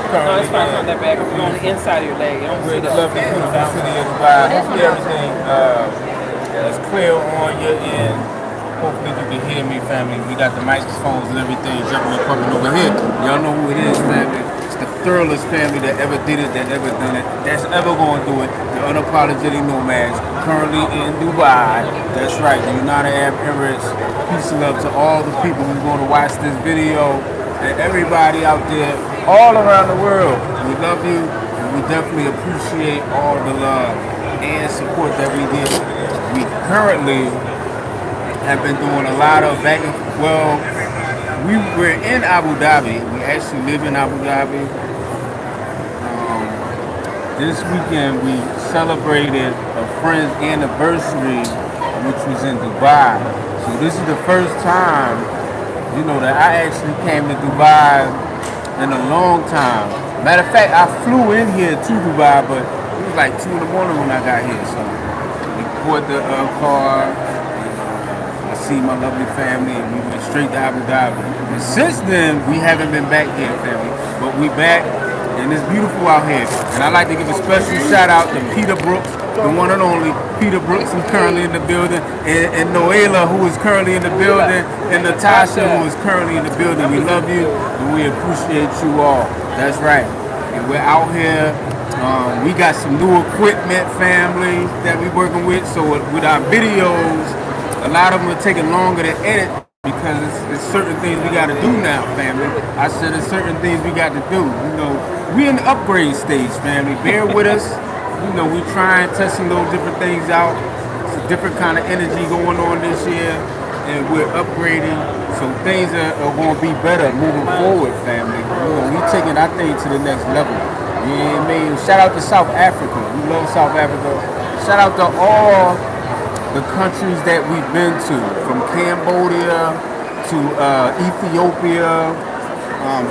No, currently it's fine. It's in not that bad. We're on the inside of your leg. You don't we're see in the the lovely, beautiful city of Dubai. Hopefully everything is clear on your end. Hopefully you can hear me, family. We got the microphones and everything jumping and pumping over here. Y'all know who it is, family. It's the thoroughest family that ever did it, that ever done it, that's ever going to do it. The unapologetic nomads, currently in Dubai. That's right, the United Arab Emirates. Peace and love to all the people who's going to watch this video and everybody out there all around the world. We love you, and we definitely appreciate all the love and support that we get. We currently have been doing a lot of back and we're in Abu Dhabi. We actually live in Abu Dhabi. This weekend we celebrated a friend's anniversary, which was in Dubai. So this is the first time, that I actually came to Dubai in a long time. Matter of fact, I flew in here to Dubai, but it was like 2 in the morning when I got here. So we bought the car. I see my lovely family, and we went straight to Abu Dhabi. And since then, we haven't been back here, family. But we back, and it's beautiful out here. And I'd like to give a special shout out to Peter Brooks, the one and only Peter Brooks, who's currently in the building, and Noela, who is currently in the building, and Natasha, who is currently in the building. We love you, and we appreciate you all. That's right. And we're out here. We got some new equipment, family, that we're working with. So with our videos, a lot of them are taking longer to edit because it's certain things we got to do now, family. I said there's certain things we got to do. We in the upgrade stage, family. Bear with us. We try and testing those different things out. It's a different kind of energy going on this year, and we're upgrading. So things are going to be better moving forward, family. We taking our thing to the next level. You know what I mean? Shout out to South Africa. We love South Africa. Shout out to all the countries that we've been to, from Cambodia to Ethiopia,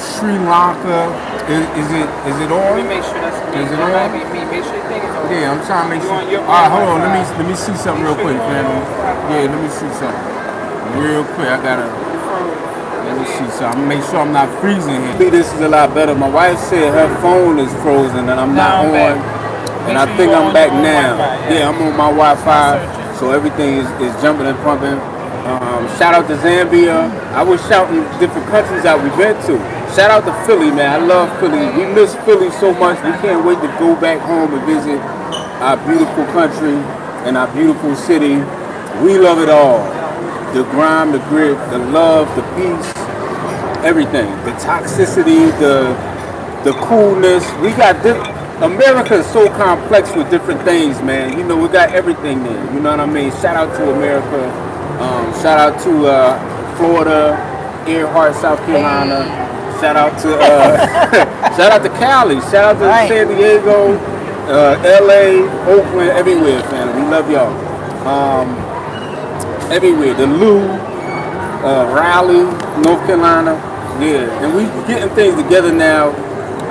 Sri Lanka. Is it on? Let me make sure that's me. Is it on? Make sure your thing is on. Yeah, I'm trying to make sure. All right, hold on. Let me see something real quick, family. Yeah, let me see something real quick. Let me see something. Make sure I'm not freezing here. This is a lot better. My wife said her phone is frozen and I'm not on. And I think I'm back now. Yeah, I'm on my Wi-Fi. So everything is jumping and pumping. Shout out to Zambia. I was shouting different countries that we've been to. Shout out to Philly, man. I love Philly. We miss Philly so much. We can't wait to go back home and visit our beautiful country and our beautiful city. We love it all. The grime, the grit, the love, the peace, everything. The toxicity, the coolness. We got America is so complex with different things, man. We got everything there. You know what I mean? Shout out to America. Shout out to Florida, Earhart, South Carolina. Shout out to shout out to Cali. Shout out to San Diego, LA, Oakland, everywhere, family. We love y'all. Everywhere. The Lou, Raleigh, North Carolina. Yeah, and we getting things together now.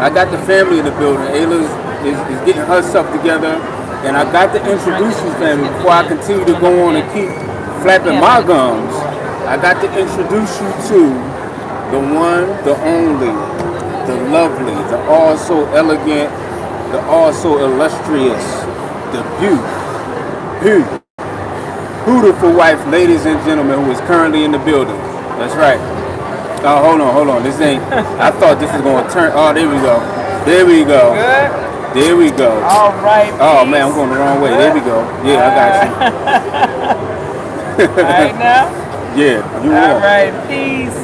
I got the family in the building. Ayla is getting her stuff together. And I got to introduce you, family, before I continue to go on and keep flapping my gums. I got to introduce you to the one, the only, the lovely, the also elegant, the also illustrious, the beautiful wife, ladies and gentlemen, who is currently in the building. That's right. Oh, hold on. This ain't. I thought this was going to turn. Oh, there we go. Good. There we go. All right. Oh man, I'm going the wrong way. There we go. Yeah, I got you. All right now. Yeah, you All are. right. Peace,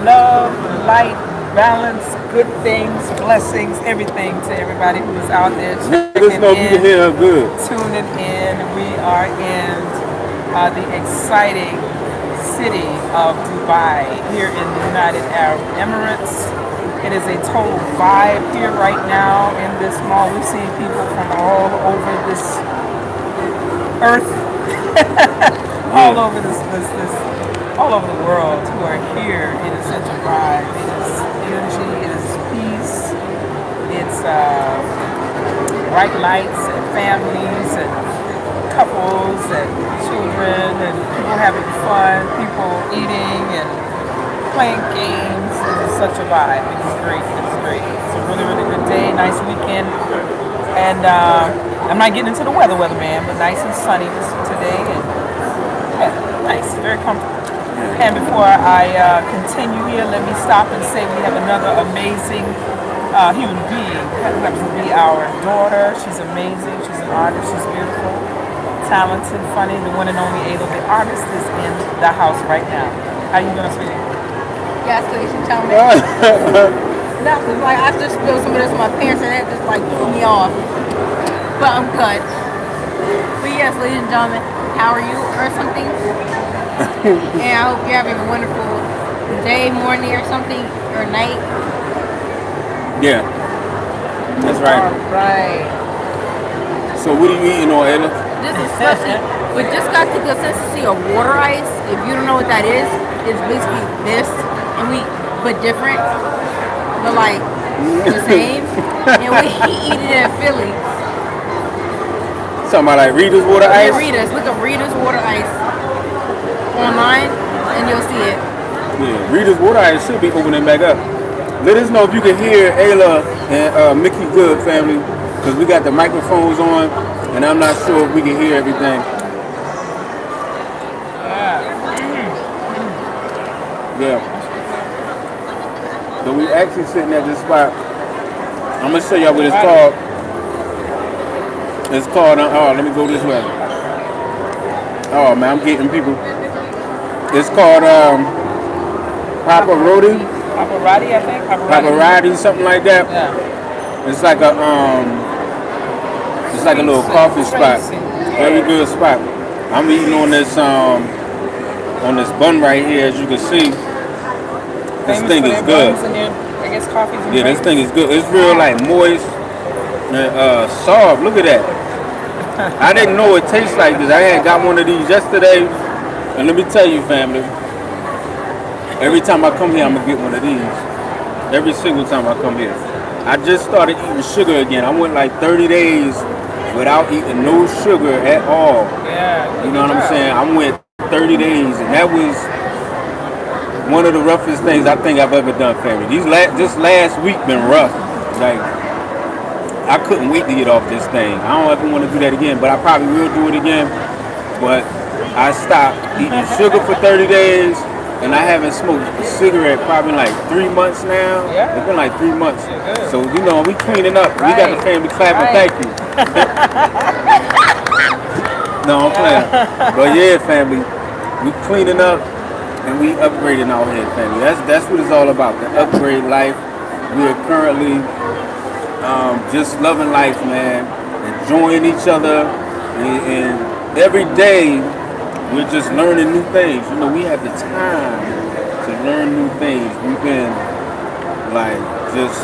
love, light, balance, good things, blessings, everything to everybody who's out there checking in. Let us know if you can hear her good. Tuning in. We are in the exciting city of Dubai here in the United Arab Emirates. It is a total vibe here right now in this mall. We're seeing people from all over this earth, all over all over the world who are here. It is such a vibe. It is energy. It is peace. It's bright lights and families and couples and children and people having fun, people eating and playing games. It is such a vibe. It is great. It's great. It's a really, nice weekend. And I'm not getting into the weather, man, but nice and sunny today. And yeah, nice, very comfortable. And before I continue here, let me stop and say we have another amazing human being. That happens to be our daughter. She's amazing. She's an artist. She's beautiful, talented, funny. The one and only Ada, the artist, is in the house right now. How you doing, sweetie? Yes, so you should tell me. No, because like I just spilled some of this on my pants and that just like threw me off. But I'm good. But yes, ladies and gentlemen, how are you or something? And I hope you're having a wonderful day, morning or something, or night. Yeah, that's right. All right. So what are you eating on, Ella? This is especially, we just got the consistency of water ice. If you don't know what that is, it's basically this, but different, but like the same. And we eat it in Philly. Talking about like Rita's water ice? Yeah, Rita's. Look up Rita's water ice online, and you'll see it. Yeah, Rita's water ice should be opening back up. Let us know if you can hear Ayla and Mickey Good, family, because we got the microphones on, and I'm not sure if we can hear everything. Yeah. So we actually sitting at this spot. I'm gonna show y'all what it's called. It's called. Oh, let me go this way. Oh man, I'm getting people. It's called Paparotti. Paparotti, I think. Paparotti, something like that. Yeah. It's like a little coffee spot. Very good spot. I'm eating on this bun right here, as you can see. This thing is good. I guess coffees and yeah, this thing is good. It's real like moist and soft. Look at that. I didn't know it tastes like this. I had got one of these yesterday, and let me tell you, family. Every time I come here, I'm gonna get one of these. Every single time I come here. I just started eating sugar again. I went like 30 days without eating no sugar at all. Yeah. You know what I'm saying? I went 30 days, and that was one of the roughest things I think I've ever done, family. This last week been rough. Like, I couldn't wait to get off this thing. I don't ever want to do that again, but I probably will do it again. But I stopped eating sugar for 30 days, and I haven't smoked a cigarette probably like 3 months now. Yeah. It's been like 3 months. So, you know, we cleaning up. Right. We got the family clapping. Right. Thank you. No, I'm playing. But yeah, family, we cleaning up. And we upgrading our head, family. That's what it's all about. The upgrade life. We are currently just loving life, man. Enjoying each other, and every day we're just learning new things. You know, we have the time to learn new things. We've been like just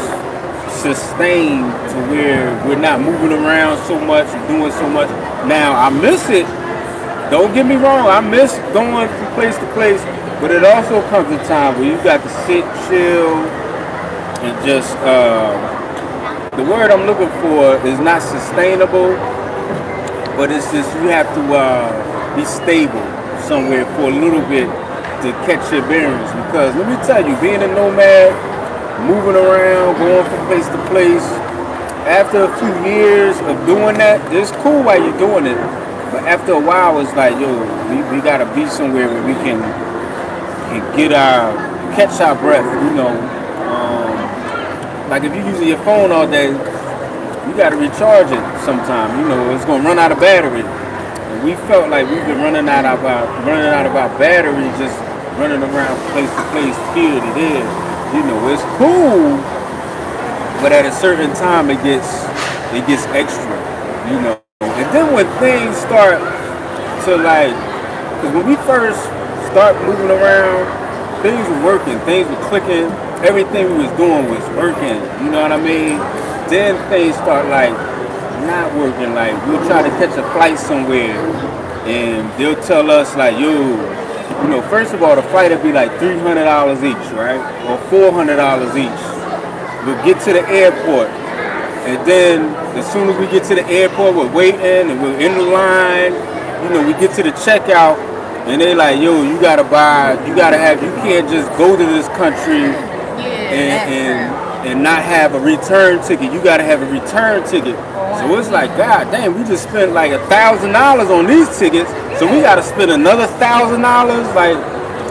sustained to where we're not moving around so much and doing so much. Now I miss it. Don't get me wrong. I miss going from place to place. But it also comes a time where you got to sit, chill, and just, the word I'm looking for is not sustainable, but it's just you have to be stable somewhere for a little bit to catch your bearings. Because let me tell you, being a nomad, moving around, going from place to place, after a few years of doing that, it's cool while you're doing it. But after a while, it's like, yo, we got to be somewhere where we can catch our breath, you know. Like if you're using your phone all day, you gotta recharge it sometime. You know, it's gonna run out of battery. And we felt like we've been running out of our battery, just running around place to place, here to there. You know, it's cool, but at a certain time it gets extra, you know. And then when things start to like, because when we first start moving around, things were working, things were clicking, everything we was doing was working, you know what I mean? Then things start like not working, like we'll try to catch a flight somewhere and they'll tell us like, yo, you know, first of all, the flight will be like $300 each, right? Or $400 each. We'll get to the airport, and then as soon as we get to the airport, we're waiting and we're in the line, you know, we get to the checkout, and they like, yo, you can't just go to this country and and not have a return ticket. You got to have a return ticket. So it's like, God damn, we just spent like $1,000 on these tickets, so we got to spend another $1,000. Like,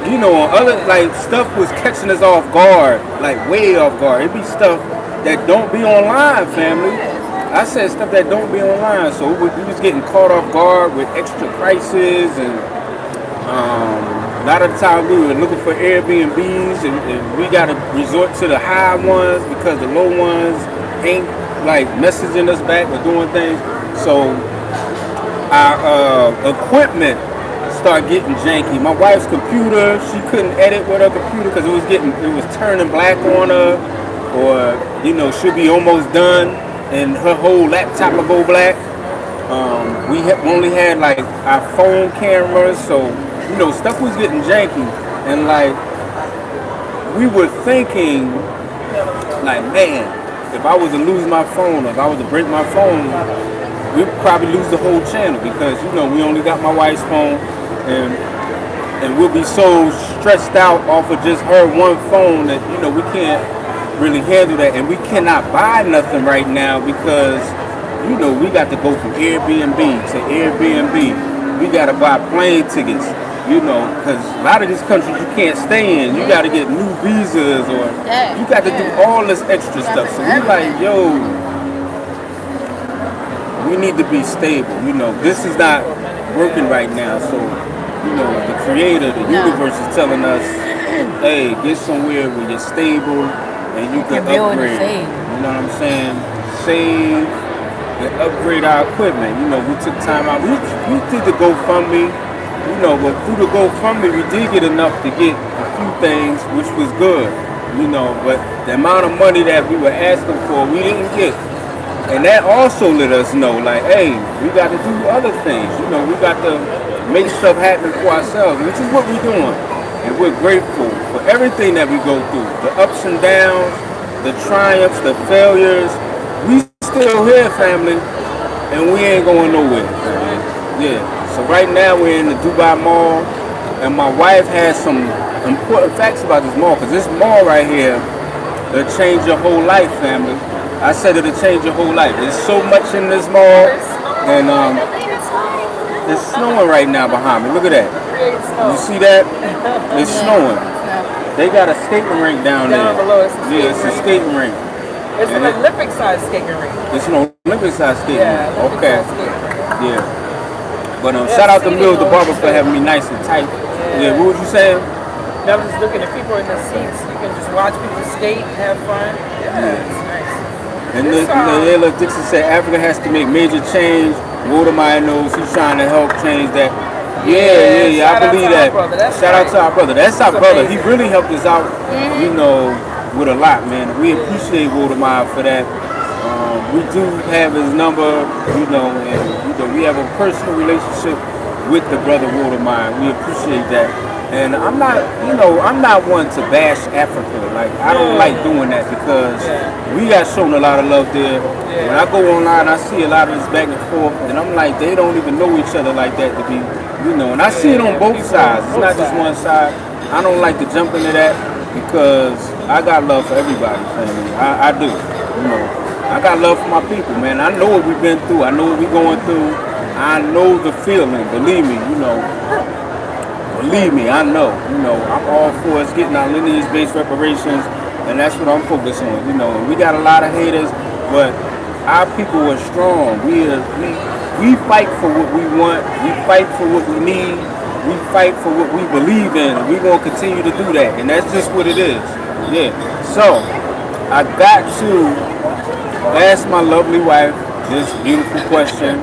you know, on other, like, stuff was catching us off guard, like way off guard. It be stuff that don't be online, family. I said stuff that don't be online, so we was getting caught off guard with extra prices, and a lot of the time we were looking for Airbnbs, and we got to resort to the high ones because the low ones ain't like messaging us back or doing things. So our equipment started getting janky. My wife's computer, she couldn't edit with her computer because it was turning black on her, or you know, should be almost done, and her whole laptop will go black. We only had like our phone cameras, so you know, stuff was getting janky, and like we were thinking, like, man, if I was to lose my phone, or if I was to break my phone, we'd probably lose the whole channel, because you know we only got my wife's phone, and we'll be so stressed out off of just her one phone that you know we can't really handle that, and we cannot buy nothing right now because you know we got to go from Airbnb to Airbnb. We got to buy plane tickets, you know, because a lot of these countries you can't stay in. You got to get new visas, or you got to do all this extra stuff. So we like, yo, we need to be stable. You know, this is not working right now. So, you know, the creator, the universe is telling us, hey, get somewhere where you're stable and you can upgrade. You know what I'm saying? Save and upgrade our equipment. You know, we took time out. We did the GoFundMe. You know, but through the GoFundMe, we did get enough to get a few things, which was good, you know, but the amount of money that we were asking for, we didn't get. And that also let us know, like, hey, we got to do other things. You know, we got to make stuff happen for ourselves, which is what we're doing. And we're grateful for everything that we go through, the ups and downs, the triumphs, the failures. We still here, family, and we ain't going nowhere, family. Yeah. So right now we're in the Dubai Mall, and my wife has some important facts about this mall, because this mall right here, it'll change your whole life, family. I said it'll change your whole life. There's so much in this mall, and it's snowing right now behind me. Look at that. You see that? It's snowing. They got a skating rink down there. Yeah, it's a skating rink. It's an Olympic-sized skating rink. It's an Olympic-sized skating rink. Okay. Yeah. But shout out to Mills the Barber for having me nice and tight. Yeah, what was you saying? I was just looking at people in the seats. You can just watch people skate, have fun. Yeah, it's nice. And Layla Dixon said Africa has to make major change. Wodemeyer knows he's trying to help change that. Yeah, I believe that. Shout out to our brother. That's our brother. He really helped us out, you know, with a lot, man. We appreciate Wodemeyer for that. We do have his number, you know, and you know, we have a personal relationship with the brother Wodemeyer. We appreciate that. And I'm not, you know, I'm not one to bash Africa. Like, I don't like doing that, because we got shown a lot of love there. When I go online, I see a lot of this back and forth, and I'm like, they don't even know each other like that to be, you know. And I see it on both sides. It's not just one side. I don't like to jump into that, because I got love for everybody, family. I do, you know. I got love for my people, man. I know what we've been through. I know what we're going through. I know the feeling. Believe me, you know. Believe me, I know. You know, I'm all for us getting our lineage-based reparations, and that's what I'm focused on. You know, we got a lot of haters, but our people are strong. We fight for what we want. We fight for what we need. We fight for what we believe in. We're going to continue to do that, and that's just what it is. Yeah. So, I got to ask my lovely wife this beautiful question,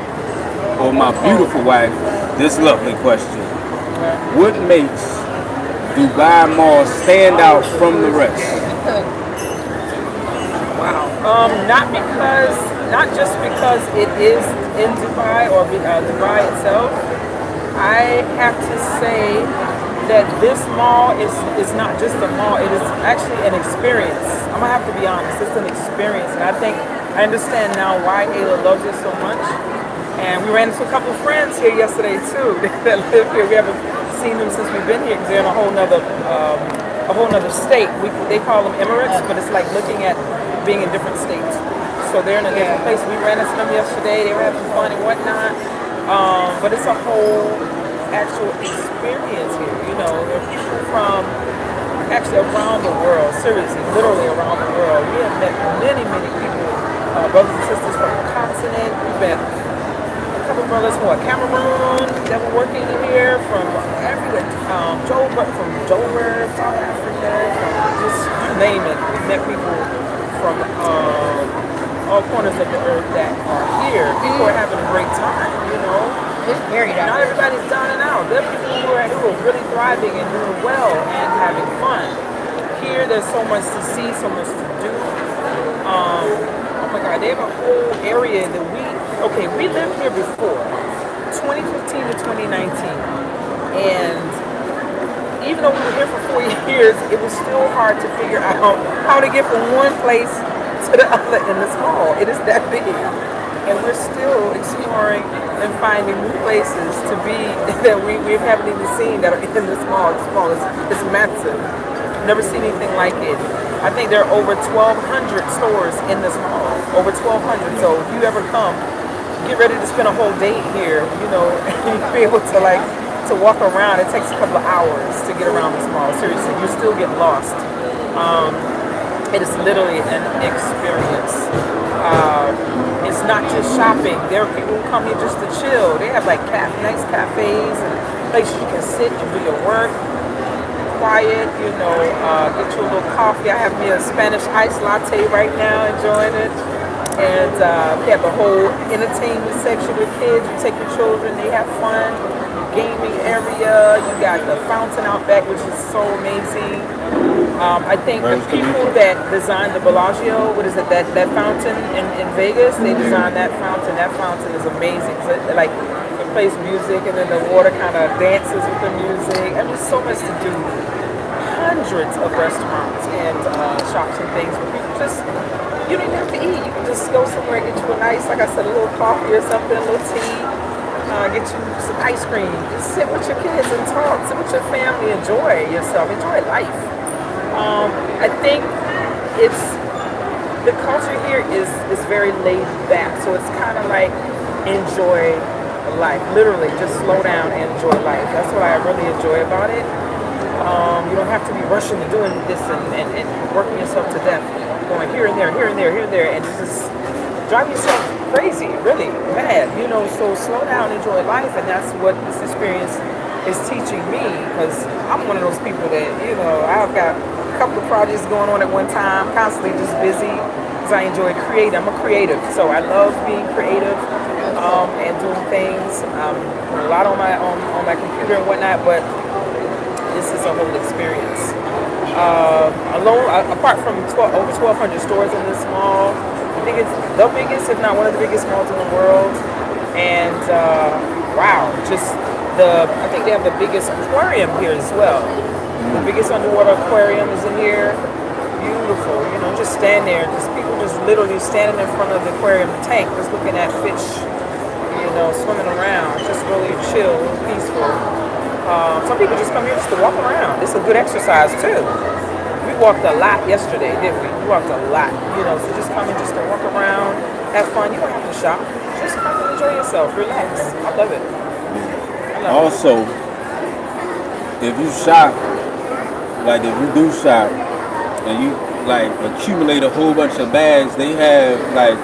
or my beautiful wife this lovely question. What makes Dubai Mall stand out from the rest? Wow. Not just because it is in Dubai, or Dubai itself. I have to say that this mall is not just a mall, it is actually an experience. I'm gonna have to be honest, it's an experience. And I understand now why Ayla loves it so much. And we ran into a couple of friends here yesterday too that live here. We haven't seen them since we've been here, because they're in a whole nother a whole nother state. They call them Emirates, but it's like looking at being in different states. So they're in a different place. We ran into them yesterday. They were having fun and whatnot. But it's a whole actual experience here. You know, there are people from actually around the world, seriously, literally around the world. We have met many, many people, brothers and sisters from the continent. We've met a couple brothers from Cameroon that were working here, from everywhere, from Joburg, South Africa, from just you name it. We've met people from all corners of the earth that are here. People are having a great time, you know. It's very down Not there. everybody's down and out. There are people who are really thriving and doing well and having fun. Here, there's so much to see, so much to do. Oh my God, they have a whole area that we lived here before, 2015 to 2019. And even though we were here for 4 years, it was still hard to figure out how to get from one place to the other in this mall. It is that big. And we're still exploring and finding new places to be that we haven't even seen that are in this mall. This mall is massive. Never seen anything like it. I think there are over 1,200 stores in this mall. Over 1,200. So if you ever come, get ready to spend a whole day here, you know, and be able to walk around. It takes a couple of hours to get around this mall. Seriously, you still get lost. It is literally an experience. It's not just shopping. There are people who come here just to chill. They have like nice cafes and places you can sit and do your work. Quiet, you know, get you a little coffee. I have me a Spanish iced latte right now, enjoying it. And we have the whole entertainment section with kids. You take your children, they have fun. Gaming area. You got the fountain out back, which is so amazing. I think the people that designed the Bellagio, what is it, that fountain in Vegas, they designed that fountain. That fountain is amazing. So, like, it plays music and then the water kind of dances with the music. I mean, so much to do. Hundreds of restaurants and shops and things where people just, you don't even have to eat. You can just go somewhere and get you a nice, like I said, a little coffee or something, a little tea. Get you some ice cream. Just sit with your kids and talk. Sit with your family. Enjoy yourself. Enjoy life. I think the culture here is very laid back. So it's kind of like enjoy life. Literally, just slow down and enjoy life. That's what I really enjoy about it. You don't have to be rushing and doing this and working yourself to death. Going here and there, here and there, here and there, and just drive yourself crazy, really mad, you know. So slow down, enjoy life, and that's what this experience is teaching me. Because I'm one of those people that, you know, I've got a couple of projects going on at one time, constantly just busy. Because I enjoy creating. I'm a creative, so I love being creative and doing things. A lot on my computer and whatnot, but this is a whole experience. Apart from over 1,200 stores in this mall. I think it's the biggest, if not one of the biggest malls in the world. And wow, I think they have the biggest aquarium here as well. The biggest underwater aquarium is in here. Beautiful, you know, just stand there. People just literally standing in front of the aquarium tank, just looking at fish, you know, swimming around. Just really chill, peaceful. Some people just come here just to walk around. It's a good exercise too. We walked a lot yesterday, didn't we? We walked a lot, you know, so just come in just to walk around, have fun. You don't have to shop. Just come and enjoy yourself, relax. I love it. Also, if you shop, like if you do shop and you like accumulate a whole bunch of bags, they have like,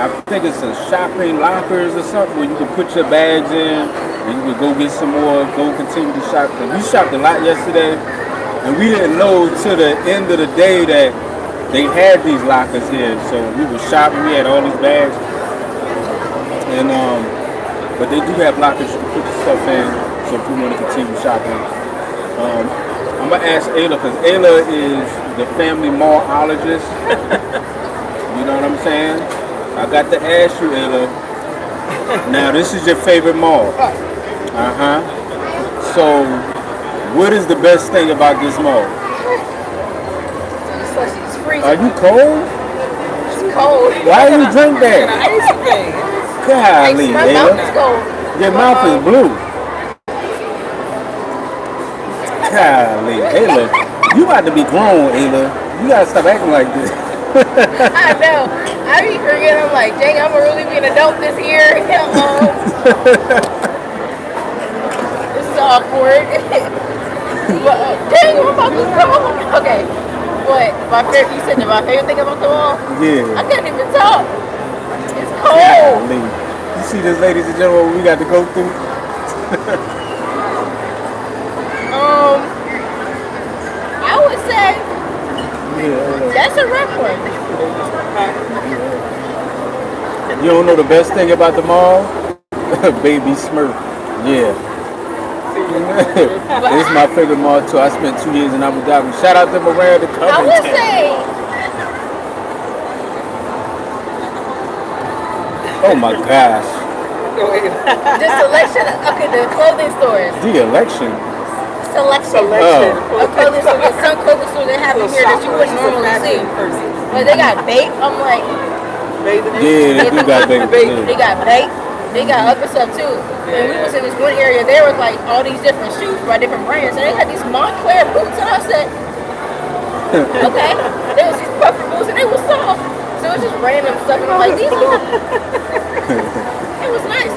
I think it's a shopping lockers or something where you can put your bags in and you can go get some more, go continue to shop. And we shopped a lot yesterday. And we didn't know till the end of the day that they had these lockers here. So we were shopping, we had all these bags. And but they do have lockers you can put your stuff in. So if you want to continue shopping. I'm gonna ask Ayla, because Ayla is the family mallologist. You know what I'm saying? I got to ask you, Ayla. Now this is your favorite mall. So what is the best thing about this mall? It's freezing. Are you cold? It's cold. Why do you drink that? Golly, My mouth is Ayla. cold. Your mouth is blue. Golly, Ayla. You about to be grown, Ayla. You gotta stop acting like this. I know. I be forgetting. I'm like, dang, I'm gonna really be an adult this year. This is awkward. But dang, I'm about to go. Okay. What? You said that my favorite thing about the mall? Yeah. I couldn't even talk. It's cold. Golly. You see this, ladies and gentlemen, what we got to go through? I would say that's a rough one. You don't know the best thing about the mall? Baby Smurf. Yeah. This is my favorite mall too. I spent 2 years in Abu Dhabi. Shout out to Miranda Covington. I would say. Oh my gosh. The selection, okay, the clothing stores. The election. Selection. Oh. A clothing store, there's some clothing stores they have here that you wouldn't normally see. But they got bait. I'm like, yeah, they do got bait. They got bait. They got other stuff too. And we was in this one area, there was like all these different shoes by different brands, and they had these Montclair boots, and I said, okay. There was these puffer boots, and they were soft. So it was just random stuff, and I'm like, these are. It was nice.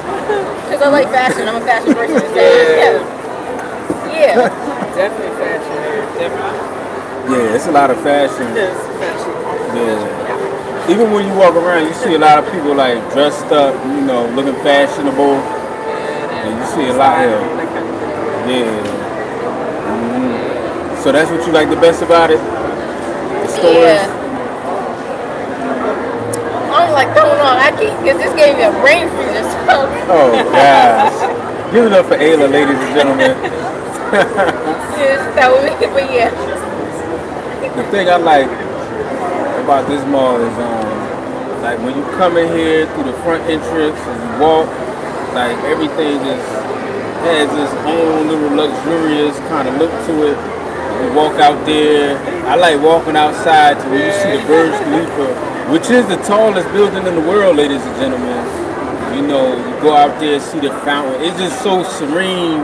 Because I like fashion. I'm a fashion person. So yeah. Definitely fashion. Definitely. Yeah, it's a lot of fashion. Yes, fashion. Yeah. Even when you walk around, you see a lot of people like dressed up, you know, looking fashionable. And you see a lot here. Yeah. Mm-hmm. So that's what you like the best about it? The stores? Yeah. I'm like throwing on. Because this gave me a brain freeze. So. Oh, gosh. Give it up for Ayla, ladies and gentlemen. But yeah. The thing I like about this mall is like when you come in here through the front entrance and you walk, like everything just has this own little luxurious kind of look to it. You walk out there. I like walking outside to where you see the Burj Khalifa, which is the tallest building in the world, ladies and gentlemen. You know, you go out there, see the fountain. It's just so serene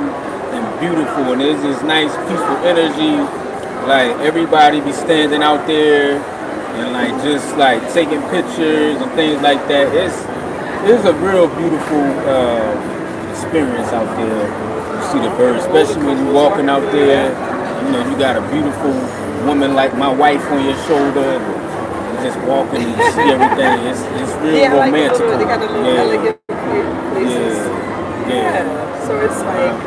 and beautiful, and there's this nice, peaceful energy. Like everybody be standing out there and like just like taking pictures and things like that. It's a real beautiful experience out there. You see the birds, especially when you're walking out there. You know, you got a beautiful woman like my wife on your shoulder. And just walking and you see everything. It's real romantic. They got the little elegant places. Yeah. So it's like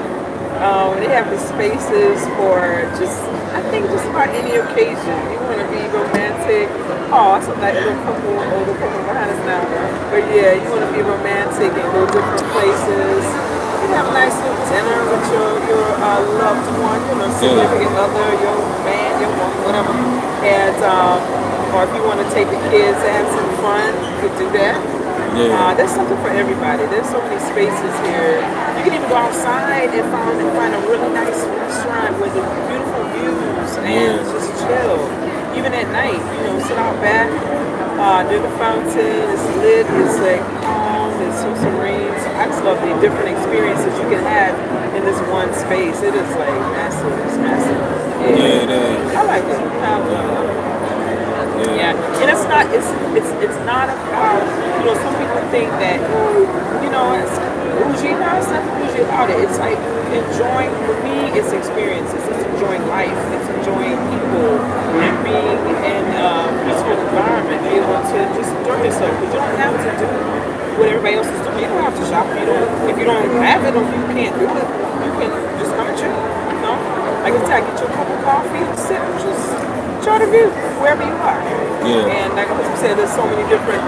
they have the spaces for just, I think, just about any occasion. You want to be romantic. Oh, it's like a little couple, older couple behind us now. But yeah, you want to be romantic and go different places. You have a nice little dinner with your loved one, you know, significant other, your man, your woman, whatever. And or if you want to take the kids and have some fun, you could do that. Yeah. There's something for everybody. There's so many spaces here. You can even go outside and find a really nice restaurant with the beautiful views and just chill. Even at night, you know, sit out back near the fountain. It's lit. It's like calm. It's so serene. So I just love the different experiences you can have in this one space. It is like massive. It's massive. Yeah, it is. I like it. I love it. Yeah, and it's not about, you know, some people think that, you know, it's bougie. No, it's not bougie about it. It's like enjoying, for me, it's experiences. It's enjoying life. It's enjoying people and being in a peaceful environment, be able to just enjoy yourself. Because you don't have to do what everybody else is doing. You don't have to shop. If you don't have it or if you can't do it, you can just come and chill. You know, like I said, get you a cup of coffee, sit and just enjoy the view wherever you are. Yeah. And like I said, there's so many different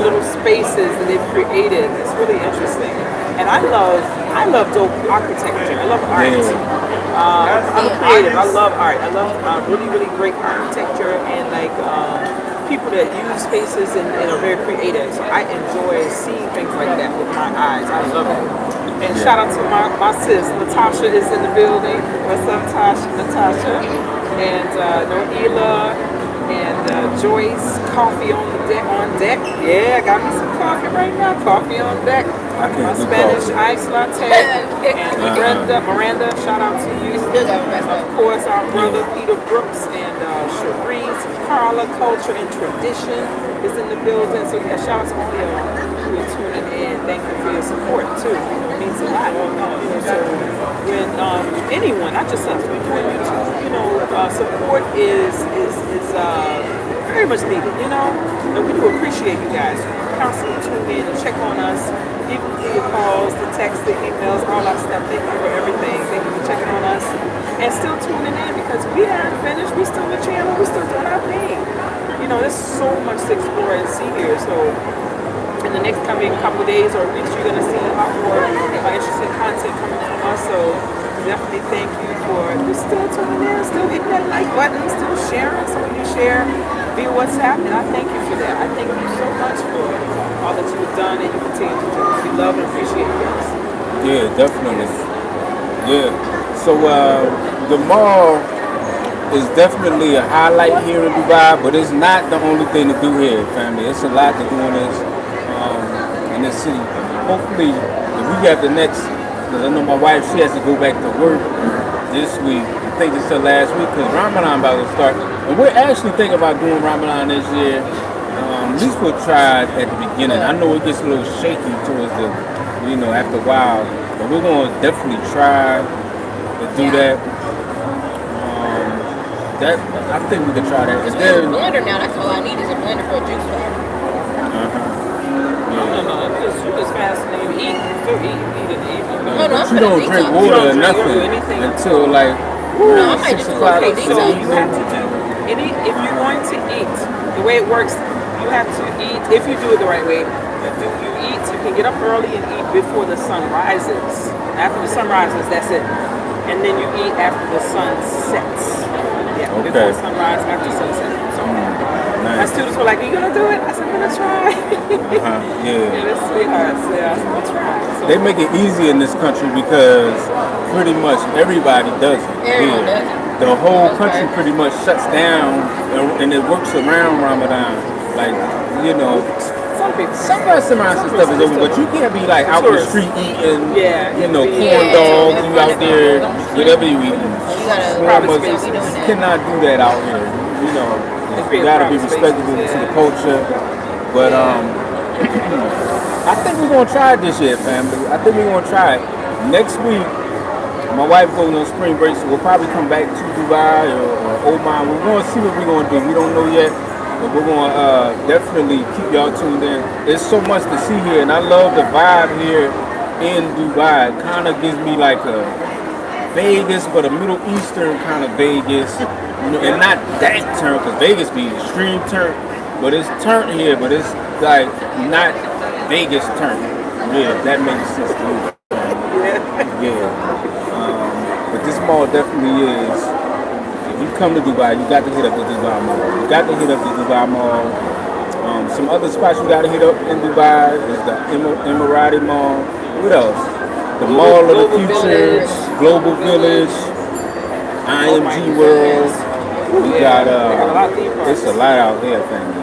little spaces that they've created. It's really interesting. And I love dope architecture. I love art. I'm creative. I love art. I love really, really great architecture and like people that use spaces and are very creative. So I enjoy seeing things like that with my eyes. I love it. And shout out to my sis, Natasha is in the building. What's up, Natasha? And Noela and Joyce, coffee on the deck, on deck. Yeah, I got me some coffee right now. Coffee on deck. I can't My do Spanish coffee. ice latte. And Miranda, shout out to you. Of course, our brother Peter Brooks and Cherise, Carla, Culture and Tradition is in the building. So yeah, shout out to all y'all who are tuning in. Thank you for your support too. It means a lot. So when anyone, not just us, when you're on YouTube, support is very much needed. And we do appreciate you guys. Constantly tune in and check on us, even through your calls, the texts, the emails, all that stuff. Thank you for everything. Thank you for checking on us and still tuning in because we aren't finished. We still the channel. We still doing our thing. There's so much to explore and see here. So in the next coming couple of days or weeks, you're gonna see a lot more interesting content coming from us. So definitely thank you for still tuning in, still hitting that like button, still sharing. Some of you share via WhatsApp, and I thank you for that. I thank you so much for all that you've done and you continue to do. We love and appreciate you guys. Yeah, definitely. Yeah. So the mall is definitely a highlight here in Dubai, but it's not the only thing to do here, family. It's a lot to do in this city. Hopefully, if we have the next, because I know my wife, she has to go back to work this week. I think it's the last week because Ramadan about to start. And we're actually thinking about doing Ramadan this year. At least we'll try it at the beginning. I know it gets a little shaky towards after a while, but we're going to definitely try to do that. I think we could try that. Because we have a blender now. That's all I need is a blender for a juice bar. No. You just fascinated. Eat. Still eat. Eat in the evening. No, you don't drink water or nothing until like I might 6 just do o'clock. okay, So you have to do if you're going to eat, the way it works, you have to eat if you do it the right way. You eat, you can get up early and eat before the sun rises. After the sun rises, that's it. And then you eat after the sun sets. Yeah, before sunrise, after sunset. So my students were like, "Are you gonna do it?" I said, "I'm gonna try." Yeah. They're sweethearts. Yeah, I'm gonna try. So, They make it easy in this country because pretty much everybody does it. Everyone does it. The whole country pretty much shuts down and it works around Ramadan. Like, some people. some restaurants and stuff is open, but you can't be like out the street eating, corn dogs, you out there, whatever you eat. You cannot do that out here. You gotta be respectable to the culture. But I think we're gonna try it this year, family. I think we're gonna try it. Next week, my wife goes on spring break, so we'll probably come back to Dubai or Oman. We're gonna see what we're gonna do. We don't know yet. But we're going to definitely keep y'all tuned in. There's so much to see here, and I love the vibe here in Dubai. It kind of gives me like a Vegas, but a Middle Eastern kind of Vegas. And not that turn, because Vegas be extreme turn. But it's turn here, but it's like not Vegas turn. Yeah, that makes sense to you. Yeah. But this mall definitely is. If you come to Dubai, you got to hit up the Dubai Mall. You got to hit up the Dubai Mall. Some other spots you got to hit up in Dubai is the Emirati Mall. What else? The Mall of the Future, Global Village, IMG World. We got it's a lot out there, family.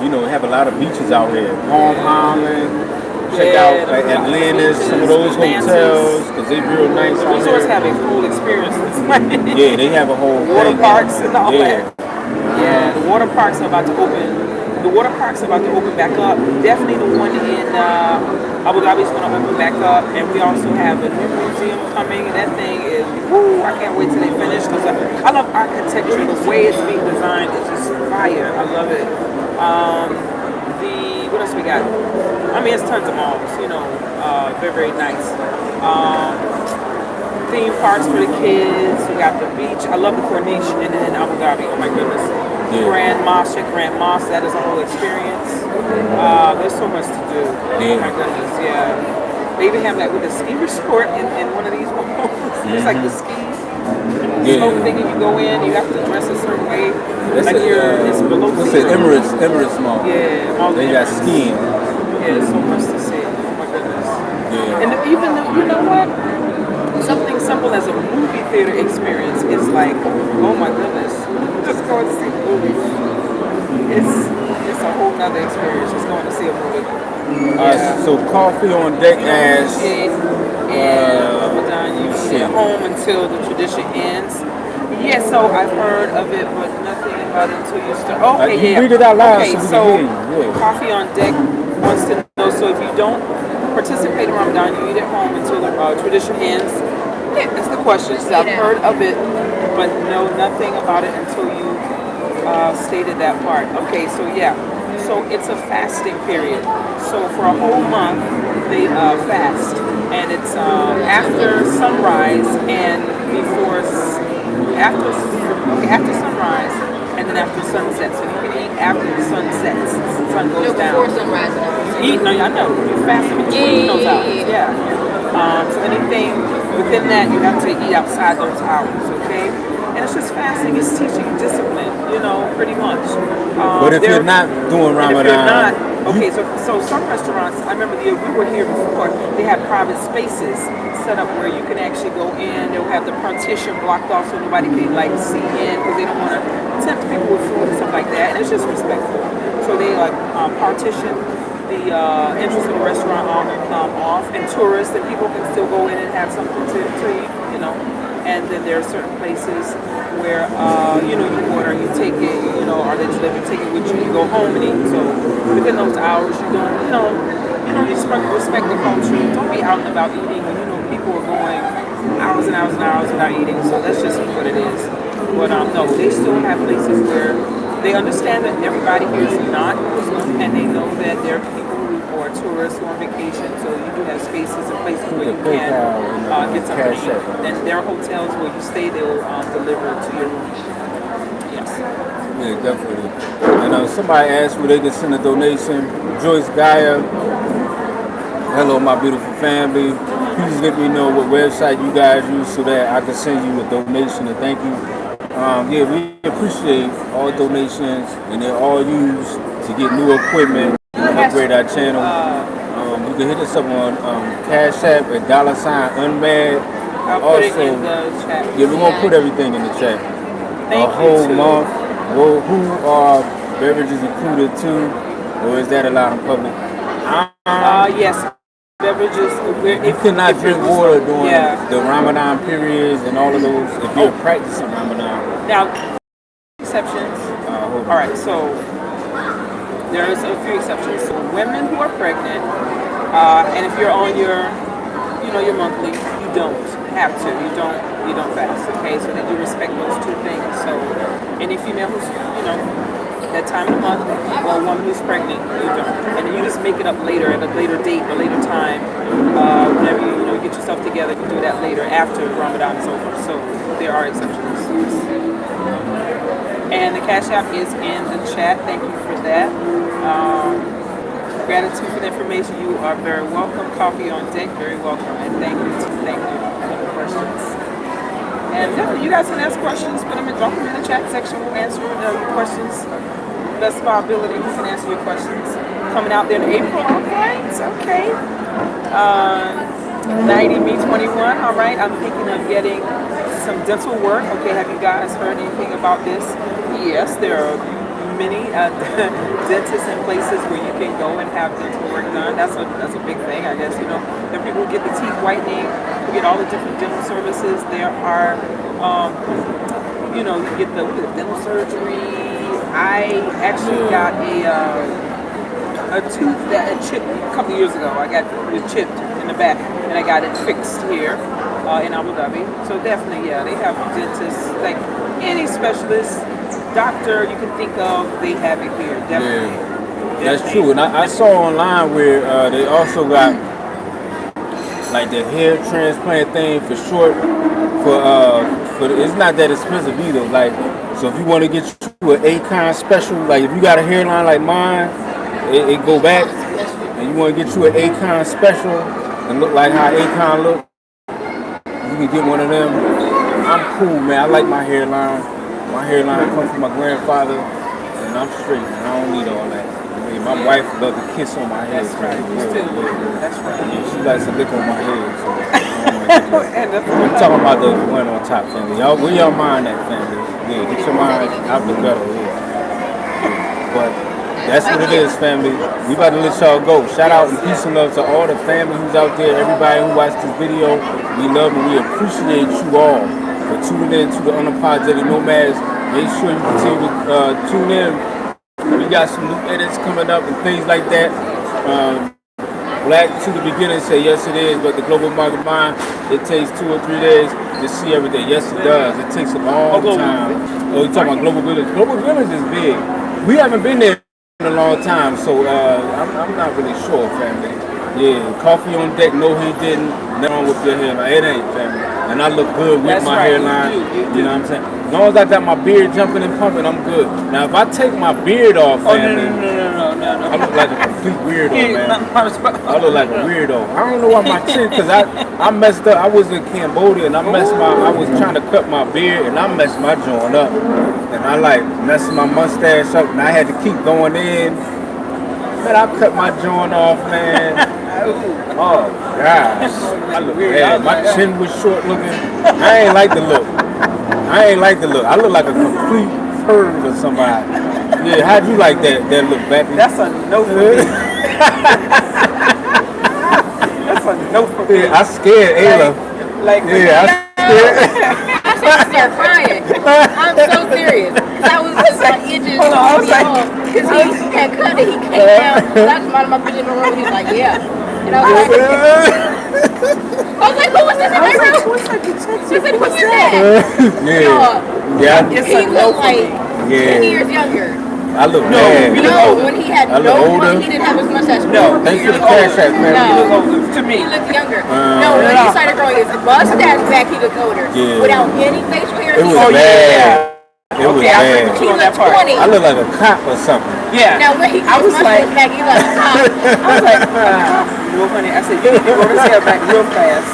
We have a lot of beaches out here. Palm Island. Check out Atlantis, some of those hotels, because they're real nice out Resorts there. have a full experience. Yeah, they have a whole water parks and all that. Yeah, the water parks are about to open. The water parks are about to open back up. Definitely the one in Abu Dhabi is going to open back up, and we also have a new museum coming. And that thing is, I can't wait till they finish because I love architecture. The way it's being designed is just fire. I love it. What else we got? I mean, it's tons of malls, very, very nice. Theme parks for the kids. We got the beach. I love the Corniche in Abu Dhabi. Oh my goodness. Yeah. Grand Mosque, that is a whole experience. There's so much to do. Yeah. Oh my goodness, yeah. They even have with a ski resort in one of these malls. It's like the ski. Slope thing, you go in, you have to dress a certain way. It's below What's it? Emirates Mall. Yeah, they got skiing. Yeah, so much to see. Oh my goodness. Yeah. And even though, you know what? Something simple as a movie theater experience is like, oh my goodness. just going to see the movies. It's a whole nother experience just going to see a movie. Yeah. So coffee on deck as Appreciate and Ramadan, you stay at home until the tradition ends. Yeah, so I've heard of it, but nothing about it until you start. Okay, you yeah. read it out loud Okay, so we so can hear you. Yeah. Coffee on Deck wants to know. So if you don't participate in Ramadan, you eat at home until the tradition ends. Yeah, that's the question. So I've heard of it, but know nothing about it until you stated that part. Okay, so yeah. So it's a fasting period. So for a whole month, they fast. And it's after sunrise and after sunrise and then after sunset. So you can eat after the sun sets. The sun goes down. Before sunrise and after Eat? No, I know. You fast in between those hours. Yeah. So anything within that, you have to eat outside those hours. Okay. And it's just fasting. It's teaching discipline. Pretty much. But if you're not doing Ramadan, if you're not, okay. So some restaurants, I remember we were here before. They have private spaces set up where you can actually go in. They'll have the partition blocked off so nobody can see in because they don't want to tempt people with food and stuff like that. And it's just respectful. So they partition the entrance of the restaurant off, and tourists and people can still go in and have something to eat. And then there are certain places where you order, you take it, or they deliver, take it with you, you go home and eat. So within those hours, you don't, you respect the culture. Don't be out and about eating when people are going hours and hours and hours without eating. So that's just what it is. But no, they still have places where they understand that everybody here is not Muslim, and they know that there are people or tourists who are on vacation, so you do have spaces and places where you can get something to eat. And there are hotels where you stay, they will deliver to your room. Yes. Yeah, definitely. And somebody asked where they can send a donation. Joyce Gaia, hello, my beautiful family. Please let me know what website you guys use so that I can send you a donation and thank you. Yeah, we appreciate all donations, and they're all used to get new equipment and upgrade our channel. You can hit us up on Cash App at $unmad. I'll put it in the chat. Yeah, we're going to put everything in the chat. Thank a whole you month. Well, who are beverages included too? Or is that allowed in public? Yes. Beverages. You cannot drink water during the Ramadan periods and all of those if you're practicing Ramadan. Now, exceptions. All right, so there's a few exceptions. So women who are pregnant, and if you're on your monthly, you don't have to. You don't fast. Okay, so they do respect those two things. So any female who's that time of the month, or a woman who's pregnant, you don't. And then you just make it up later at a later date or later time. Whenever you get yourself together, you do that later after Ramadan is over. So there are exceptions. And the Cash App is in the chat. Thank you for that. Gratitude for the information. You are very welcome. Coffee on deck, very welcome. And thank you for the questions. And definitely, you guys can ask questions. Put them in the chat section. We'll answer your questions. Best of our ability, we can answer your questions. Coming out there in April, all right, okay. 90 Me 21, all right. I'm thinking of getting some dental work. Okay, have you guys heard anything about this? Yes, there are many dentists and places where you can go and have dental work done. That's a big thing, I guess. There are people who get the teeth whitening, who get all the different dental services. There are, you get the dental surgery. I actually got a tooth that had chipped a couple years ago. It was chipped in the back, and I got it fixed here in Abu Dhabi. So definitely, they have dentists, like any specialist, doctor you can think of, they have it here. Definitely. Yeah, that's true. And I saw online where they also got like the hair transplant thing for short. For it's not that expensive either. Like, so if you want to get you an Akon special, like if you got a hairline like mine, it go back, and you want to get you an Akon special and look like how Akon look, you can get one of them. I'm cool, man. I like my hairline. My hairline comes from my grandfather. and I'm straight, and I don't need all that. I mean, my wife loves to kiss on my head. That's right. You still do. That's right. Yeah, she likes to lick on my head. So I don't want to And that's I'm talking about the one on top family. Y'all, where y'all mind that family? Yeah, get your mind out the gutter. Yeah. But that's what it is, family. We about to let y'all go. Shout out and peace and love to all the family who's out there, everybody who watched this video. We love and we appreciate you all for tuning in to the Unapologetic Nomads. Make sure you continue to tune in. We got some new edits coming up and things like that. Black to the beginning say yes it is, but the global market mind, it takes 2 or 3 days to see everything. Yes it does. It takes a long time. Oh, you talking about Global Village? Global Village is big. We haven't been there in a long time, so I'm not really sure, family. Yeah, coffee on deck, no he didn't. Nothing wrong with your hairline. It ain't, family. And I look good with my hairline. You know what I'm saying? As long as I got my beard jumping and pumping, I'm good. Now, if I take my beard off, family, I look like a complete weirdo, man. I look like a weirdo. I don't know why my chin, because I messed up. I was in Cambodia, and I was trying to cut my beard, and I messed my joint up. And I like messed my mustache up, and I had to keep going in. Man, I cut my joint off, man. Oh, gosh. I look bad. My chin was short looking. I ain't like the look. I look like a complete perv or somebody. Yeah, how'd you like that look, Becky? That's a no for me. That's a no for me. Yeah, I scared Ayla. I scared. I started crying. I'm so serious. I was just like, it just told me off. Because he had cut it. He came down. I just minded my bitch in the room. He was like, yeah. And I was like, who was this in my room? She said, who was that? Yeah. He looked like 10 years younger. I look bad. No, when he had he didn't have his mustache. No, thanks for the cash app, man. No, to me, he looked younger. No, when he started growing his mustache back, he looked older. Yeah. Without any facial hair. It was bad. It was bad. He looked 20. I look like a cop or something. Yeah. Now when he got his mustache back, he like, I was like, no, honey. I said, you need to grow his hair back real fast.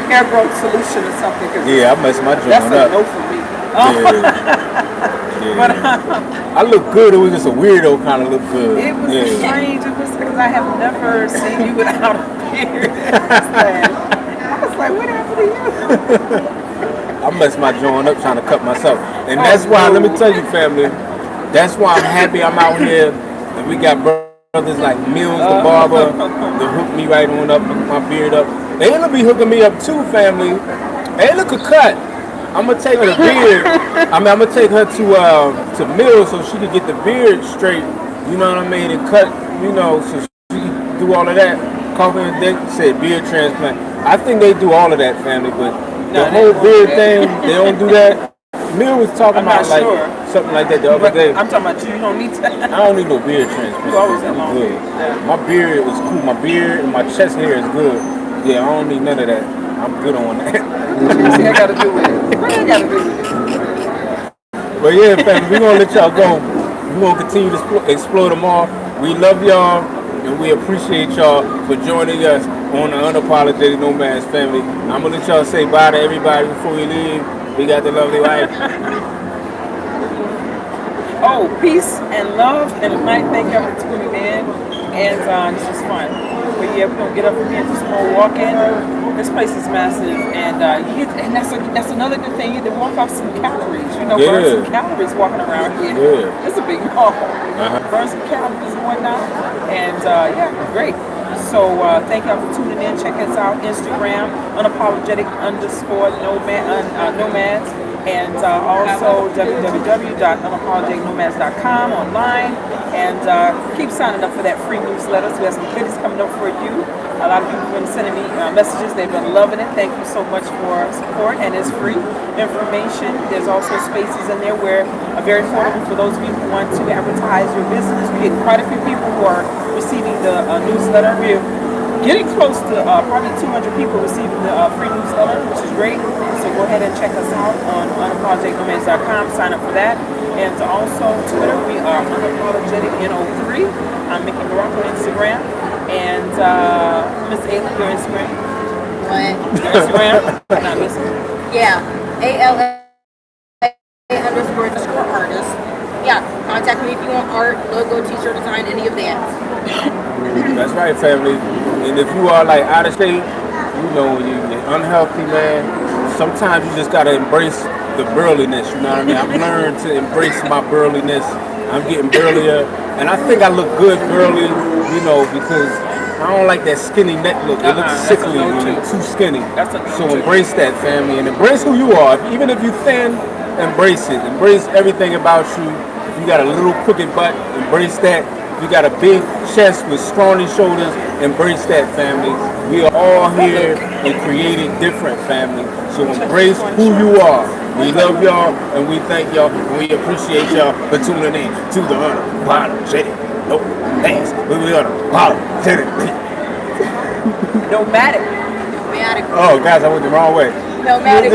Hair growth solution or something. Yeah, I messed my joint up. That's a no for me. Yeah. But I look good. It was just a weirdo kind of look good. It was strange. It was because I have never seen you without a beard. I was like, what happened to you? I messed my joint up trying to cut myself. And that's why, let me tell you, family, that's why I'm happy I'm out here. And we got brothers like Mills the barber to hook me right on up, hook my beard up. Ayla be hooking me up too, family. Ayla could cut. I'm gonna take her the beard. I'm gonna take her to Mills so she could get the beard straight. You know what I mean? And cut, so she can do all of that. Coffee and dick said beard transplant. I think they do all of that, family, but the whole beard thing, they don't do that. Mill was talking about something like that the other day. I'm talking about you. You don't need to. I don't need no beard transplant. You always have long good. Yeah. My beard is cool. My beard and my chest hair is good. Yeah, I don't need none of that. I'm good on that. See, I got to do with it. What I got to do with it? But yeah, family, we're gonna let y'all go. We're gonna continue to explore tomorrow. We love y'all and we appreciate y'all for joining us on the Unapologetic Nomads family. I'm gonna let y'all say bye to everybody before we leave. We got the lovely wife. Oh, peace and love and light. Thank y'all for tuning in. And this was fun. But yeah, we're gonna get up from here and do some more walking. This place is massive, and that's another good thing. You can walk off some calories. Burn some calories walking around here. Yeah. It's a big mall. Burn some calories and whatnot. And great. So thank y'all for tuning in. Check us out Instagram unapologetic_nomads, and also www.unapologeticnomads.com online. And keep signing up for that free newsletter. So we have some goodies coming up for you. A lot of people have been sending me messages. They've been loving it. Thank you so much for support. And it's free information. There's also spaces in there where are very affordable for those of you who want to advertise your business. We get quite a few people who are receiving the newsletter. We're getting close to probably 200 people receiving the free newsletter, which is great. So go ahead and check us out on unapologeticnomads.com. Sign up for that. And also Twitter, we are unapologeticno3. I'm Mickey Barack on Instagram. And Miss Ayla, your Instagram? What? Your Instagram? Not listening. Yeah. ALA__artist. contact me if you want art, logo, t-shirt design, any of that. That's right, family. And if you are like out of shape, you know, you're unhealthy, man, sometimes you just gotta embrace the burliness, you know what I mean? I've learned to embrace my burliness. I'm getting burlier, and I think I look good burly, you know, because I don't like that skinny neck look. It looks sickly when you're too skinny. So embrace that, family, and embrace who you are. Even if you're thin, embrace it. Embrace everything about you. If you got a little crooked butt, embrace that. If you got a big chest with scrawny shoulders, embrace that, family. We are all here and created different, family. So embrace who you are. We love y'all, and we thank y'all, and we appreciate y'all for tuning in to the Unapologetic. No thanks. We are unapologetic. Nomadic. Oh, guys, I went the wrong way. Nomadic.